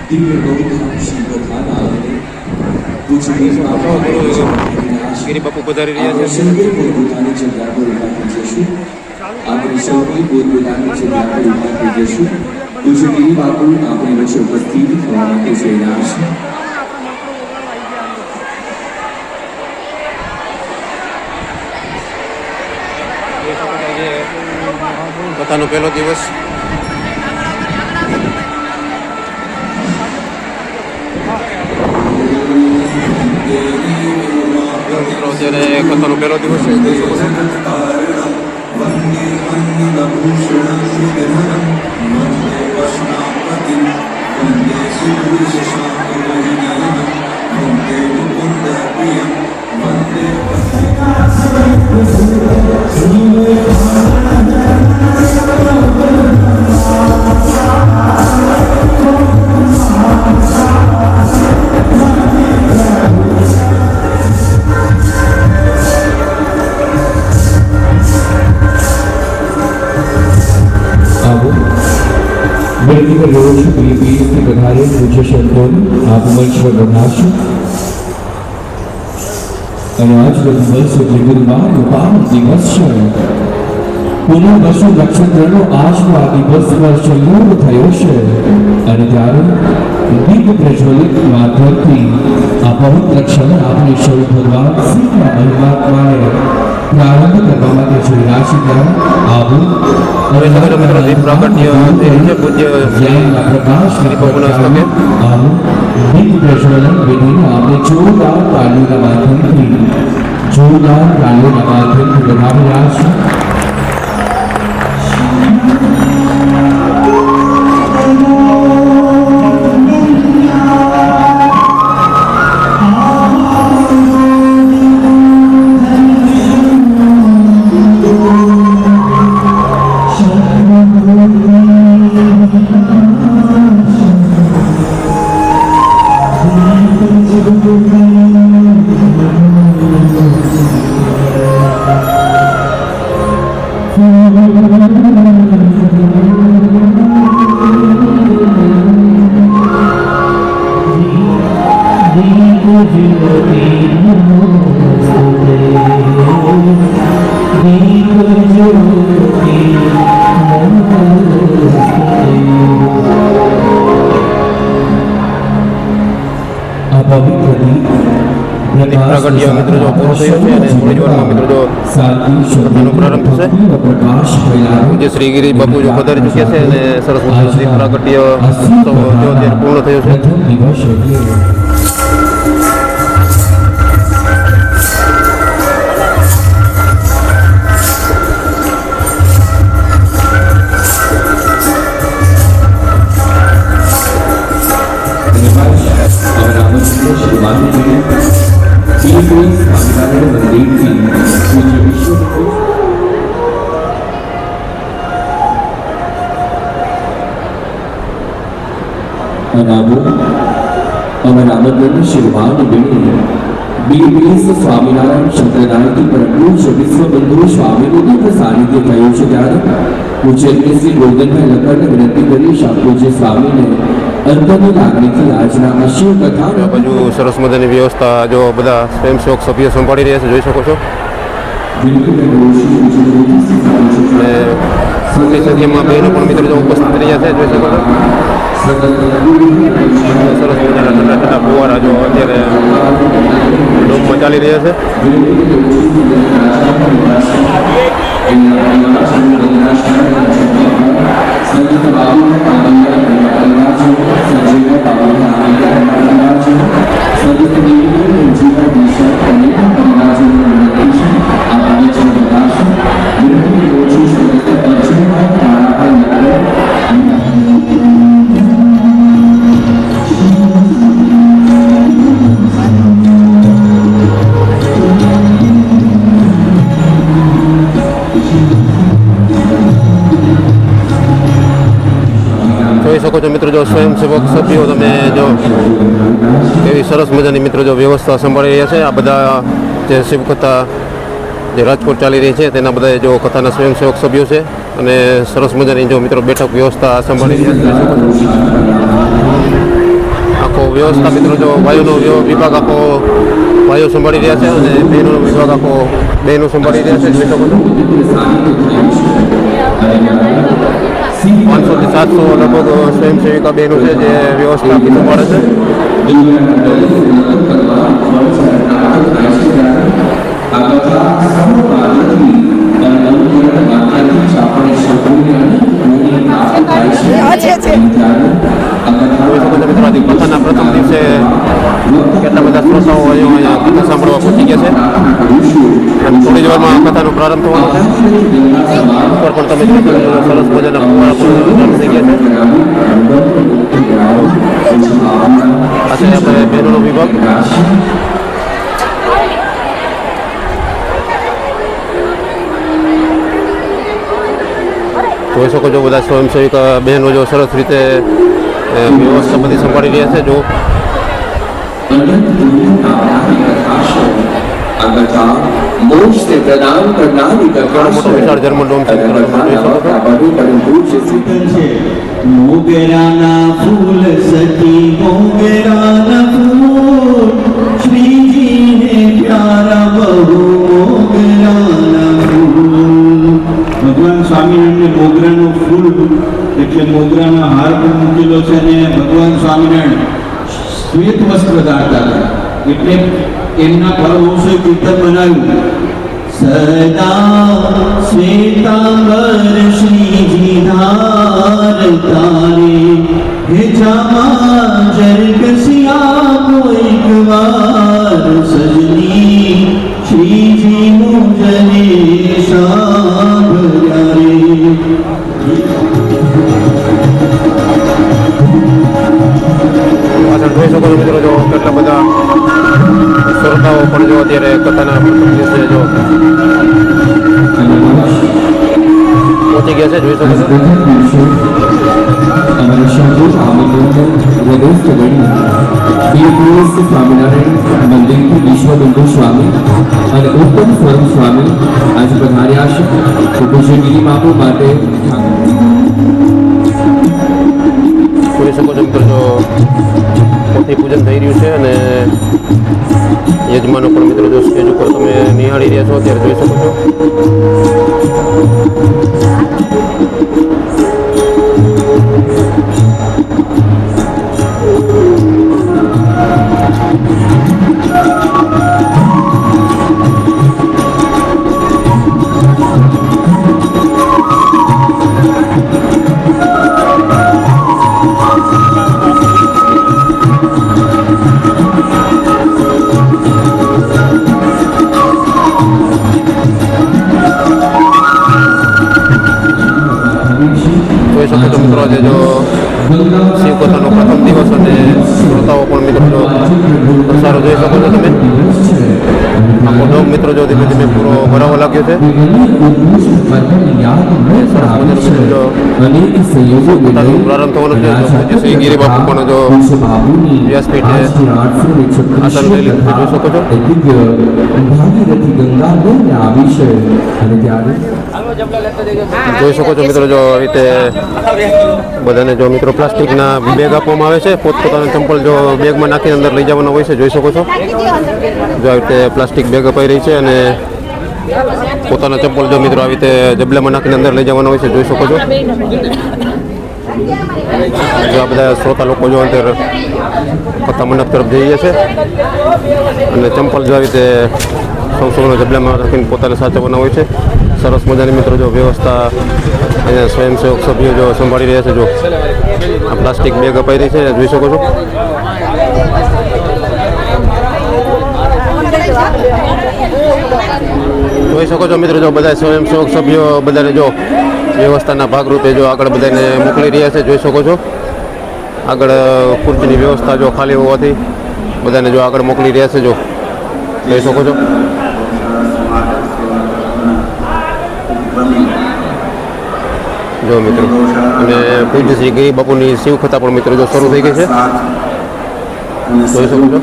દિવ્ય ગૌધામ શ્રી પ્રધાન આવીને પૂછ ગિરી બાપુ પધારી રહ્યા છે. સૌએ પોતપોતાની જગ્યા પર ઉભા થઈ જશું. આપણે સૌએ પોતપોતાની જગ્યા પર ઉભા થઈ જશું. પૂછ ગિરી બાપુ આપણી વચ્ચે ઉપસ્થિત થવા માટે જઈ રહ્યા છે. કથાનો પહેલો દિવસ મિત્રો અત્યારે કથાનો પહેલો દિવસ છે. व्यक्तिगत रोज पीढ़ी के बधारे पूछे शब्दों आप मंच पर बढ़ाशो અને આજ દિવસ ત્રિગુણમાં પાવન દિવસ છે. પુનઃ વર્ષો નક્ષત્રનો આજનો આ દિવસ વર્ષયોગ થયો છે અને ત્યારે દીપ પ્રજ્વલિત માધ્યમથી આ પવિત્ર ક્ષણ આપણે સૌ ભગવાન શ્રીના પરમાત્માને પ્રારંભ કરવા માટે જઈ રહ્યા છીએ. ત્યારે આવું હવે સગર મિત્રો દીપ પ્રાગટ્ય છે પૂજ્ય જ્ઞાનના પ્રકાશ શ્રી બાપુના હસ્તકે આવું દીપ પ્રજ્વલન વિધિને આપણે જોરદાર તાળીઓના માધ્યમથી બનાવી રહ્યા છીએ. પ્રાગટ્ય મિત્રો જો પૂરો થયો છે અને થોડી જ વારમાં મિત્રો જો કથાનો પ્રારંભ થશે. પૂજ્ય શ્રી ગિરી બાપુ જો પધારી ચૂક્યા છે અને સરસ મજાનો દીપ પ્રાગટ્ય ઉત્સવ જો અત્યારે પૂર્ણ થયો છે. સ્વામિનારાયણ સંપ્રદાયથી પ્રભુ વિશ્વબંધુ સ્વામીનું સાનિધ્ય થયું છે. ત્યારે પૂજ્ય શ્રી ગોવિંદભાઈ લખણને વિનંતી કરી પૂજ્ય સ્વામીને અંતરની લાગણીથી આજના અશિવ કથા બાજુ સરસ મજાની વ્યવસ્થા જો બધા સ્વયંસેવક સભ્યો સંભાળી રહ્યા છે, જોઈ શકો છો. અને મોટી સંખ્યામાં બહેનો પણ મિત્રો જો ઉપસ્થિત રહ્યા છે, જોઈ શકો છો. સરસ મજાના ઠંડા ઠંડા ફુવારા જો અત્યારે ડોમમાં ચાલી રહ્યા છે. જોઈ શકો છો મિત્રો, જો સ્વયંસેવક સભ્યો તમે જો એવી સરસ મજાની મિત્રો જો વ્યવસ્થા સંભાળી રહ્યા છે. આ બધા જે શિવકથા જે રાજકોટ ચાલી રહી છે તેના બધા જો કથાના સ્વયંસેવક સભ્યો છે અને સરસ મજાની જો મિત્રો બેઠક વ્યવસ્થા સંભાળી રહ્યા છે. આખો વ્યવસ્થા મિત્રો જો ભાઈઓનો વિભાગ આખો ભાઈઓ સંભાળી રહ્યા છે અને બહેનોનો વિભાગ આખો બહેનો સંભાળી રહ્યા છે. જોઈ શકો છો 500 થી 700 લગભગ સ્વયંસેવિકા બહેનો છે જે વ્યવસ્થા આખી સંભાળે છે. કથાના પ્રથમ દિવસે કેટલા બધા શ્રોતાઓ અહીંયા કથા સાંભળવા પહોંચી ગયા છે અને થોડી જ વારમાં કથાનો પ્રારંભ થવાનો છે. ઉપર પણ તમે જોઈ શકો છો સરસ મજાના ફુવારા પણ ચાલુ થઈ ગયા છે. આ છે આપણે બહેનોનો વિભાગ. જોઈ શકો છો બધા સ્વયંસેવિકા બહેનો જો સરસ રીતે વ્યવસ્થા બધી સંભાળી રહ્યા છે. જો मोक्ष से प्रदान करनारी મોટો વિશાળ જર્મન ડોમ છે. મોગરાના ફૂલ સખી મોગરાના ફૂલ શ્રીજીને પ્યારા બહુ મોગરાના ફૂલ. ભગવાન સ્વામિનારાયણને મોગરાનું ફૂલ એટલે મોગરાના હાર પણ મૂકેલો છે અને ભગવાન સ્વામિનારાયણ શ્વેત વસ્ત્ર ધારતા હતા એટલે એમના પરમહંસોએ કીર્તન બનાવ્યું સદા શ્વેતાંબર શ્રીજી ધારતા રે હે જામા જરકસિયા કોઈક વાર સજની શ્રીજીનું જને સાંભળ્યા રે. પાછળ જોઈ શકો છો મિત્રો જો કેટલા બધા શ્રોતાઓ પણ જો અત્યારે કથાના પ્રથમ દિવસે જો પહોંચી ગયા છે. જોઈ શકો છો हमारे शंभू आमंत्रण हृदयस्थ गणी बीएपीएस स्वामीनारायण मंदिर के विश्व बंधु स्वामी और उत्तम स्वरूप स्वामी आज पधार्या છે. પૂજ્યગીરી બાપુ માટે જોઈ શકો છો મિત્રો જો પોથી પૂજન થઈ રહ્યું છે અને યજમાનો પણ મિત્રો જો સ્ટેજ ઉપર તમે નિહાળી રહ્યા છો ત્યારે જોઈ શકો છો. જોઈ શકો છો મિત્રો આજે જો શિવકથાનો પ્રથમ દિવસ અને શ્રોતાઓ પણ મિત્રો સારો જોઈ શકો છો તમે. આખો ડોમ મિત્રો જો ધીમે ધીમે પૂરો ભરાવા લાગ્યો છે. કથાનો પ્રારંભ થવાનો છે. શ્રી ગિરી બાપુ પણ જો વ્યાસપીઠે આસન લઈ લીધું જોઈ શકો છો. ભાગીરથી ગંગા લઈને આવી છે અને ત્યારે જોઈ શકો છો મિત્રો જો આવી રીતે બધાને જો મિત્રો પ્લાસ્ટિકના બેગ આપવામાં આવે છે. પોતપોતાના ચંપલ જો બેગમાં નાખીને અંદર લઈ જવાના હોય છે. જોઈ શકો છો જો આવી રીતે પ્લાસ્ટિક બેગ અપાઈ રહી છે અને પોતાના ચંપલ જો મિત્રો આવી રીતે જબલામાં નાખીને અંદર લઈ જવાના હોય છે. જોઈ શકો છો જો આ બધા શ્રોતા લોકો જો અંદર કથા મંડપ તરફ જઈ રહ્યા છે અને ચંપલ જો આવી રીતે સૌના જબલામાં રાખીને પોતાને સાચવવાના હોય છે. સરસ મજાની મિત્રો જો વ્યવસ્થા અહીંયા સ્વયંસેવક સભ્યો જો સંભાળી રહ્યા છે. જો આ પ્લાસ્ટિક બેગ અપાઈ રહી છે જોઈ શકો છો. જોઈ શકો છો મિત્રો જો બધા સ્વયંસેવક સભ્યો બધાને જો વ્યવસ્થાના ભાગરૂપે જો આગળ બધાને મોકલી રહ્યા છે. જોઈ શકો છો આગળ ખુરશીની વ્યવસ્થા જો ખાલી હોવાથી બધાને જો આગળ મોકલી રહ્યા છે. જો જોઈ શકો છો જો મિત્રો અને પૂજ્ય શ્રી ગિરી બાપુની શિવકથા પણ મિત્રો જો શરૂ થઈ ગઈ છે. જોઈ શકો છો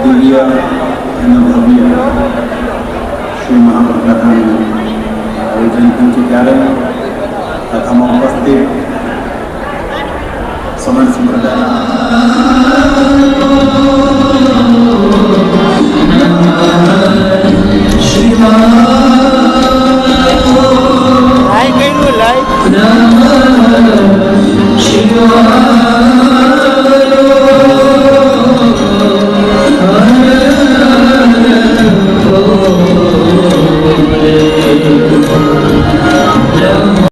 દિવ્ય અને ભવ્ય શ્રી મહાપ્રકથાનું આયોજન થયું છે ત્યારે કથામાં ઉપસ્થિત સમર્થ સંપ્રદાયના